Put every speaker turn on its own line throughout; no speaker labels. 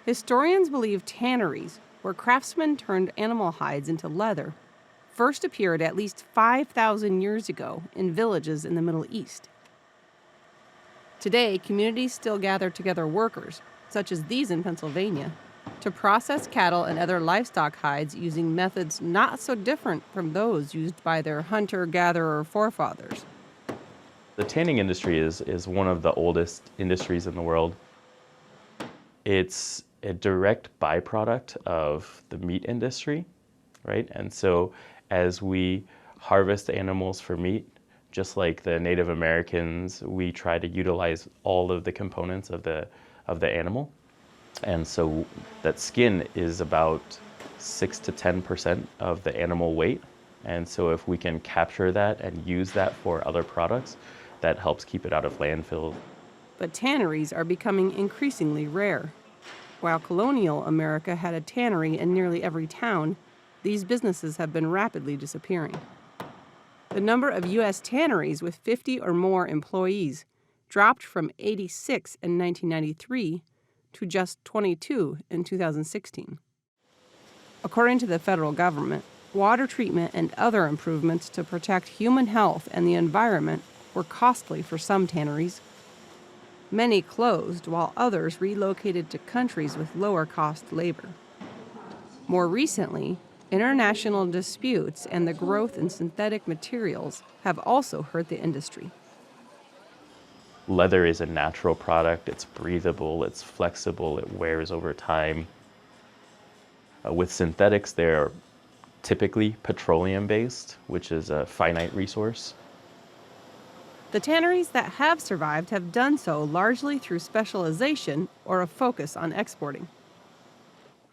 Historians believe tanneries, where craftsmen turned animal hides into leather, first appeared at least 5,000 years ago in villages in the Middle East. Today, communities still gather together workers, such as these in Pennsylvania, to process cattle and other livestock hides using methods not so different from those used by their hunter-gatherer forefathers.
The tanning industry is one of the oldest industries in the world. It's a direct byproduct of the meat industry, right? And so as we harvest animals for meat, just like the Native Americans, we try to utilize all of the components of the animal. And so that skin is about 6 to 10% of the animal weight. And so if we can capture that and use that for other products, that helps keep it out of landfill.
But tanneries are becoming increasingly rare. While colonial America had a tannery in nearly every town, these businesses have been rapidly disappearing. The number of U.S. tanneries with 50 or more employees dropped from 86 in 1993 to just 22 in 2016. According to the federal government, water treatment and other improvements to protect human health and the environment were costly for some tanneries. Many closed, while others relocated to countries with lower-cost labor. More recently, international disputes and the growth in synthetic materials have also hurt the industry.
Leather is a natural product. It's breathable, it's flexible, it wears over time. With synthetics, they're typically petroleum-based, which is a finite resource.
The tanneries that have survived have done so largely through specialization or a focus on exporting.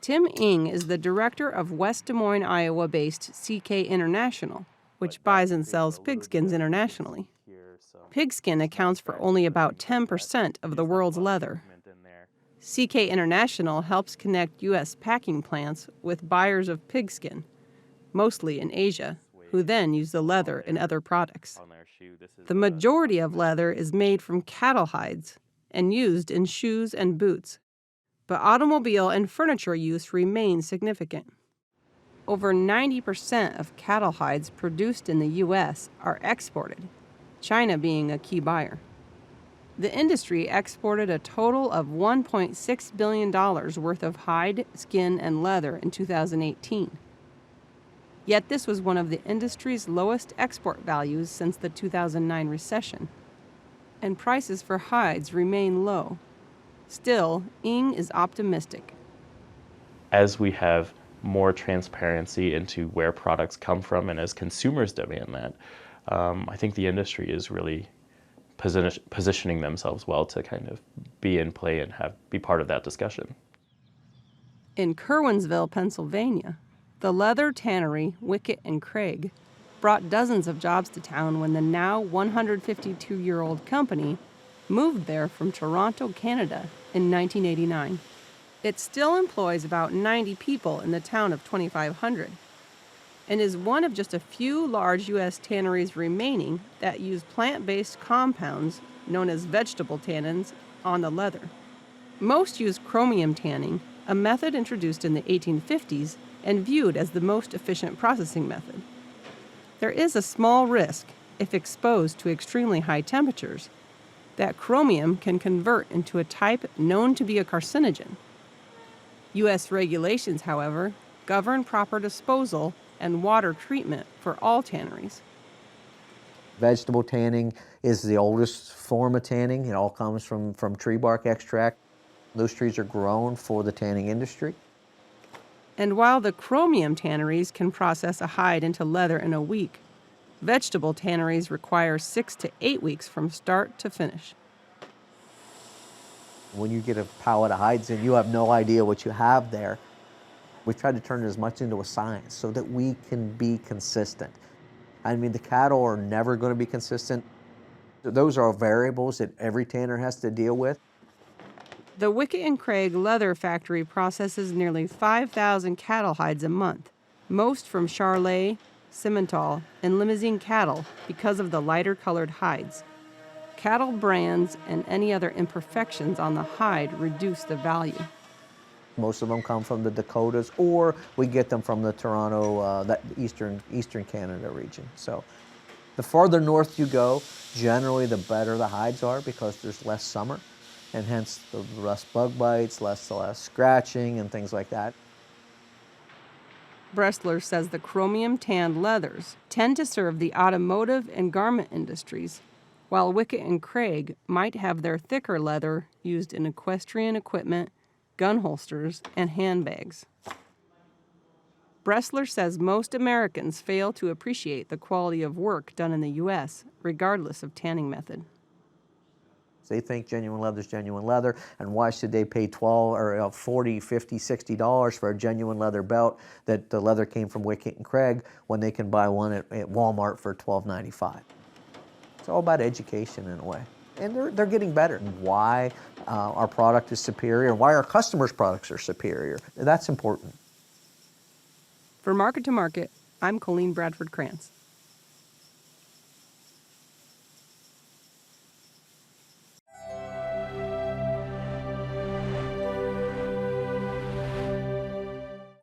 Tim Ng is the director of West Des Moines, Iowa-based CK International, which buys and sells pigskins internationally. Pigskin accounts for only about 10% of the world's leather. CK International helps connect U.S. packing plants with buyers of pigskin, mostly in Asia, who then use the leather in other products. The majority of leather is made from cattle hides and used in shoes and boots, but automobile and furniture use remains significant. Over 90% of cattle hides produced in the U.S. are exported, China being a key buyer. The industry exported a total of $1.6 billion worth of hide, skin, and leather in 2018. Yet this was one of the industry's lowest export values since the 2009 recession, and prices for hides remain low. Still, Ng is optimistic.
As we have more transparency into where products come from and as consumers demand that, I think the industry is really positioning themselves well to kind of be in play and be part of that discussion.
In Curwensville, Pennsylvania, the leather tannery Wickett and Craig brought dozens of jobs to town when the now 152-year-old company moved there from Toronto, Canada in 1989. It still employs about 90 people in the town of 2,500 and is one of just a few large U.S. tanneries remaining that use plant-based compounds known as vegetable tannins on the leather. Most use chromium tanning, a method introduced in the 1850s and viewed as the most efficient processing method. There is a small risk, if exposed to extremely high temperatures, that chromium can convert into a type known to be a carcinogen. U.S. regulations, however, govern proper disposal and water treatment for all tanneries.
Vegetable tanning is the oldest form of tanning. It all comes from tree bark extract. Those trees are grown for the tanning industry.
And while the chromium tanneries can process a hide into leather in a week, vegetable tanneries require 6 to 8 weeks from start to finish.
When you get a pallet of hides in, you have no idea what you have there. We try to turn it as much into a science so that we can be consistent. I mean, the cattle are never going to be consistent. Those are variables that every tanner has to deal with.
The Wickett and Craig leather factory processes nearly 5,000 cattle hides a month, most from Charolais, Simmental, and Limousin cattle because of the lighter-colored hides. Cattle brands and any other imperfections on the hide reduce the value.
Most of them come from the Dakotas, or we get them from the Toronto, that eastern Canada region. So the farther north you go, generally the better the hides are because there's less summer, and hence the less bug bites, less scratching and things like that.
Bressler says the chromium tanned leathers tend to serve the automotive and garment industries, while Wickett and Craig might have their thicker leather used in equestrian equipment, gun holsters, and handbags. Bressler says most Americans fail to appreciate the quality of work done in the U.S., regardless of tanning method.
They think genuine leather is genuine leather, and why should they pay $12 or $40, $50, $60 for a genuine leather belt that the leather came from Wickett and Craig when they can buy one at Walmart for $12.95? It's all about education in a way, and they're getting better. Why our product is superior, why our customers' products are superior, that's important.
For Market to Market, I'm Colleen Bradford Krantz.